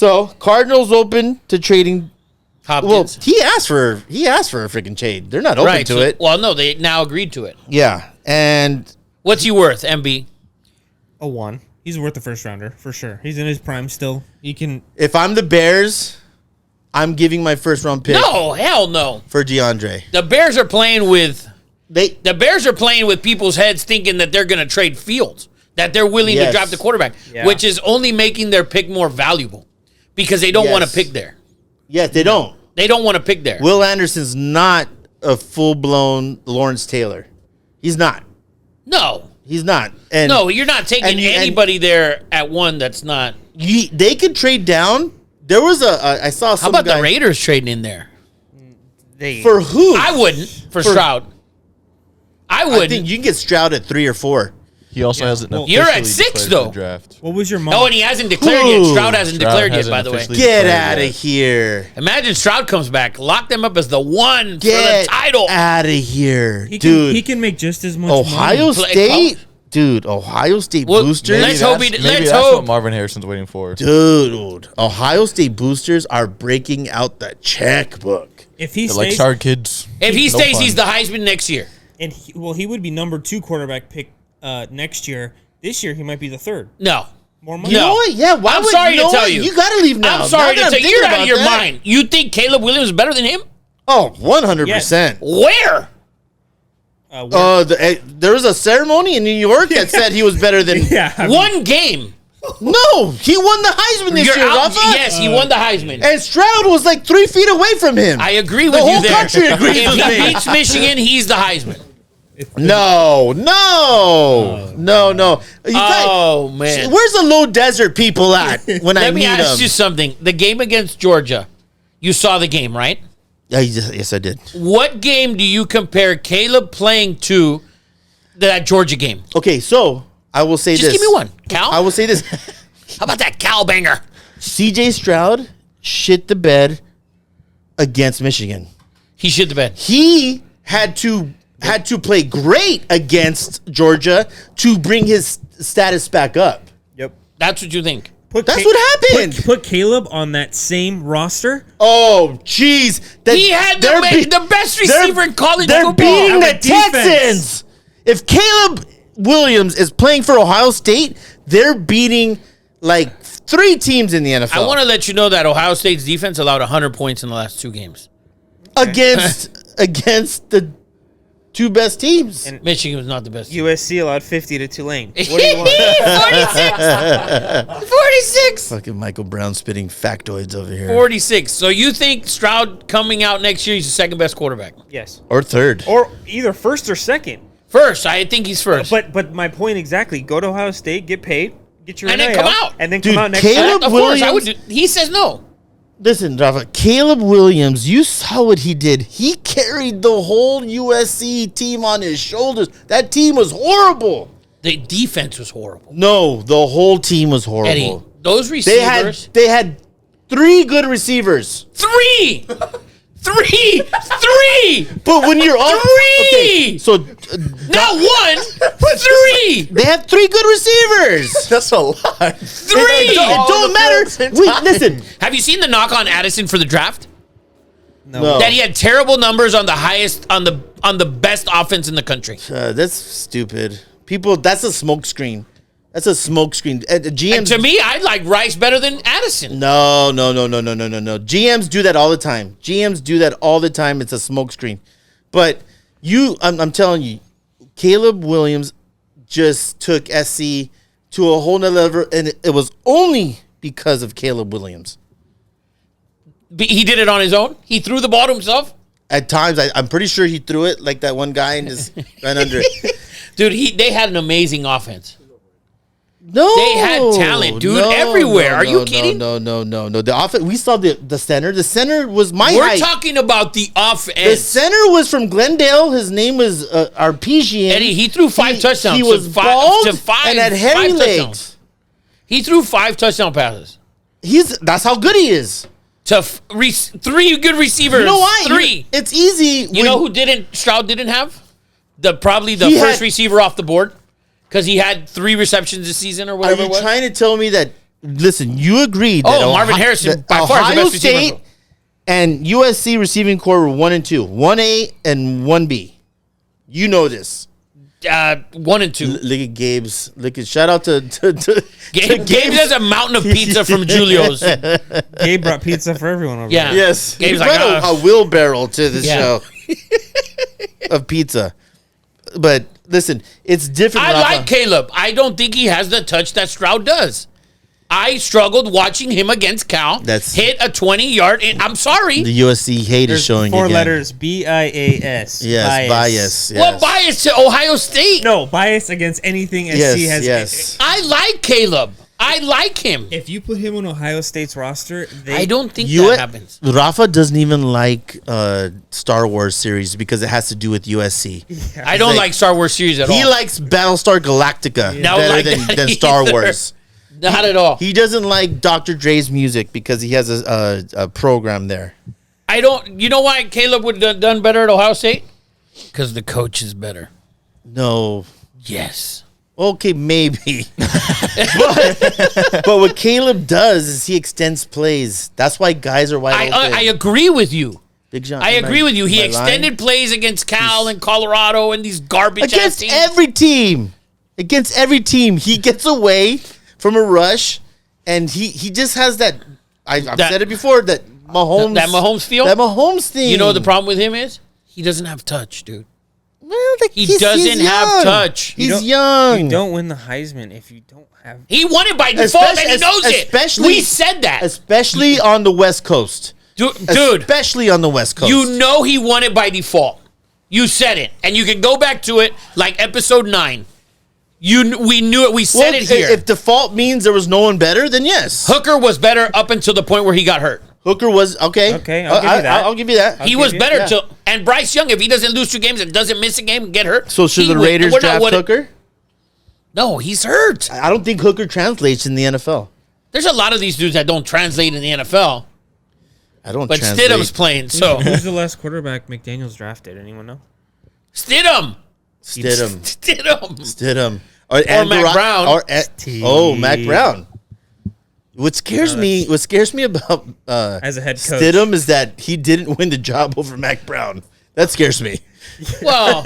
So Cardinals open to trading. Hopkins. Well, he asked for a freaking trade. They're not open to it. Well, no, they now agreed to it. Yeah, and what's he worth, MB? A 1. He's worth the first rounder for sure. He's in his prime still. He can. If I'm the Bears, I'm giving my first round pick. No, hell no. For DeAndre. The Bears are playing with people's heads, thinking that they're going to trade Fields, that they're willing to draft the quarterback, which is only making their pick more valuable because they don't want to pick there. Yes, they don't. They don't want to pick there. Will Anderson's not a full-blown Lawrence Taylor. He's not. No. He's not. And no, you're not taking anybody there at 1 that's not. They could trade down. There was I saw some How about the Raiders trading in there? For who? I wouldn't. For Stroud. I wouldn't. I think you can get Stroud at 3 or 4. He also hasn't. You're at 6 though. Draft. What was your mom? Oh, and he hasn't declared yet. Stroud hasn't declared yet. By the way, get out of here. Imagine Stroud comes back, lock them up as the 1 for the title. Out of here, dude. He can make just as much. Ohio State, dude. Ohio State boosters. Let's hope. That's what Marvin Harrison's waiting for. Dude, Ohio State boosters are breaking out the checkbook. If he They're stays, like star kids. If he stays, he's the Heisman next year. And he would be number 2 quarterback pick next year. This year, he might be the 3rd. No. More money. You know what? Yeah, why I'm sorry to tell you. You got to leave now. I'm sorry to tell you. You're out of your mind. You think Caleb Williams is better than him? Oh, 100%. Where? There was a ceremony in New York that said he was better than one game. No, he won the Heisman this year, Rafa. Yes, he won the Heisman. And Stroud was like 3 feet away from him. I agree with you there. The whole country agrees if with he me. beats Michigan, he's the Heisman. No. Man. Where's the low desert people at when I Let me meet them? ask you something. The game against Georgia, you saw the game, right? Yes, I did. What game do you compare Caleb playing to that Georgia game? Okay, so I will say this. Just give me one. Cal? I will say this. How about that Cal banger? CJ Stroud shit the bed against Michigan. He shit the bed. He had to play great against Georgia to bring his status back up. Yep. That's what you think. That's what happened. Put Caleb on that same roster. Oh, jeez. He had the best receiver in college football. They're beating the Texans. If Caleb Williams is playing for Ohio State, they're beating like 3 teams in the NFL. I want to let you know that Ohio State's defense allowed 100 points in the last 2 games. Against the 2 best teams. And Michigan was not the best. USC allowed 50 to Tulane. What do you want? 46. Fucking Michael Brown spitting factoids over here. 46. So you think Stroud coming out next year, he's the 2nd best quarterback? Yes. Or 3rd. Or either 1st or 2nd. First. I think he's first. But my point exactly. Go to Ohio State, get paid, get your and NIL, then come out. And then Dude, come out next Caleb year. Of course, I would do. He says no. Listen, Rafa, Caleb Williams, you saw what he did. He carried the whole USC team on his shoulders. That team was horrible. The defense was horrible. No, the whole team was horrible. Eddie, those receivers. They had 3 good receivers. 3! 3! But when you're on 3! Okay, so not 1, 3! they have 3 good receivers. That's a lot. 3! It don't matter. Listen. Have you seen the knock on Addison for the draft? No. That he had terrible numbers on the highest on the best offense in the country. That's stupid. People, that's a smoke screen. That's a smoke screen. GMs, And to me, I like Rice better than Addison. No. GMs do that all the time. GMs do that all the time. It's a smoke screen. But I'm telling you, Caleb Williams just took SC to a whole nother level, and it was only because of Caleb Williams. He did it on his own? He threw the ball to himself? At times, I'm pretty sure he threw it like that one guy and just ran under it. Dude, they had an amazing offense. No, they had talent, dude, everywhere. Are you kidding? No. The offense. We saw the center. The center was my We're height. talking about the offense. The center was from Glendale. His name was Arpesian. Eddie, he threw 5 touchdowns. He was bald and had hairy legs. He threw 5 touchdown passes. That's how good he is. To 3 good receivers. You know why? 3. It's easy. You know who Stroud didn't have? Probably the first receiver off the board. Because he had 3 receptions this season or whatever. Are you trying to tell me that listen, you agreed that Marvin Harrison by far is the Ohio best receiver. State and USC receiving core were 1 and 2, 1A and 1B. You know this. 1 and 2. Look at Gabe's. Look at shout out to Gabe has a mountain of pizza from Julio's. Gabe brought pizza for everyone over Yeah. there. Yes, he Gabe's brought like, a wheelbarrow to the Yeah. show of pizza. But listen, it's different. I Rafa. like Caleb. I don't think he has the touch that Stroud does. I struggled watching him against Cal hit a 20-yard. I'm sorry. The USC hate is There's showing 4 again. letters, BIAS. Yes, bias. Yes. What bias to Ohio State? No, bias against anything SC Yes, has. yes. I like Caleb. I like him. If you put him on Ohio State's roster, I don't think You- that happens. Rafa doesn't even like Star Wars series because it has to do with USC. I don't like Star Wars series at all. He likes Battlestar Galactica Don't better like than, that than Star either. Wars. Not at all. He doesn't like Dr. Dre's music because he has a program there. I don't. You know why Caleb would have done better at Ohio State? Because the coach is better. No. Yes. Okay, maybe. but what Caleb does is he extends plays. That's why guys are wide open. I agree with you. Big John, I am agree with you. He am I extended lying? plays against Cal and Colorado and these garbage ass Against teams. every team. Against every team. He gets away from a rush, and he just has that. I've said it before, that Mahomes. That Mahomes feel? That Mahomes thing. You know what the problem with him is? He doesn't have touch, dude. Well, like, He he's doesn't have young. touch. He's young. You don't win the Heisman if you don't have. He won it by default, and he knows it. Especially- We said that. Especially on the West Coast. Dude, Especially on the West Coast. you know he won it by default. You said it. And you can go back to it like episode 9. We knew it. We said it here. If default means there was no one better, then yes. Hooker was better up until the point where he got hurt. Hooker was okay. Okay, I'll give you that. I'll give you that. He was better yeah. till. And Bryce Young, if he doesn't lose 2 games and doesn't miss a game and get hurt, So should he the win. Raiders We're not draft winning. Hooker? No, he's hurt. I don't think Hooker translates in the NFL. There's a lot of these dudes that don't translate in the NFL, I don't. but translate. Stidham's playing. So Who's the last quarterback McDaniels drafted? Anyone know? Stidham. Stidham. Mac Brown. Mac Brown. What scares me about As a head coach. Stidham is that he didn't win the job over Mac Brown. That scares me. Well,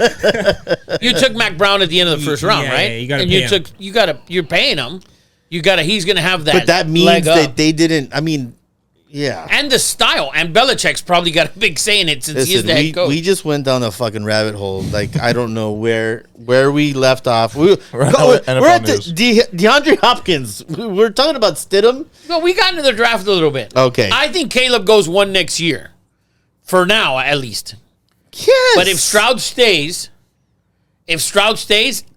you took Mac Brown at the end of the first round, Yeah, right? yeah, you gotta and pay you him. you're paying him. He's going to have that. But that means leg up. that they didn't. I mean, yeah. And the style. And Belichick's probably got a big say in it since he's Listen, the head coach. we just went down a fucking rabbit hole. Like, I don't know where we left off. We're NFL at news. DeAndre Hopkins. We're talking about Stidham. No, we got into the draft a little bit. Okay. I think Caleb goes 1 next year. For now, at least. Yes. But if Stroud stays,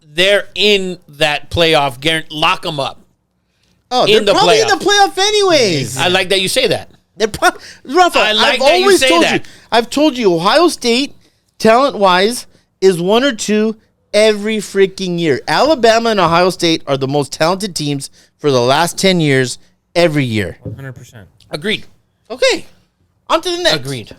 they're in that playoff. Lock them up. they're in the probably playoff. in the playoff anyways. I like that you say that. Rafa, I like I've that you always say told that. you. I've told you, Ohio State, talent-wise, is 1 or 2 every freaking year. Alabama and Ohio State are the most talented teams for the last 10 years every year. 100%. Agreed. Okay, on to the next. Agreed.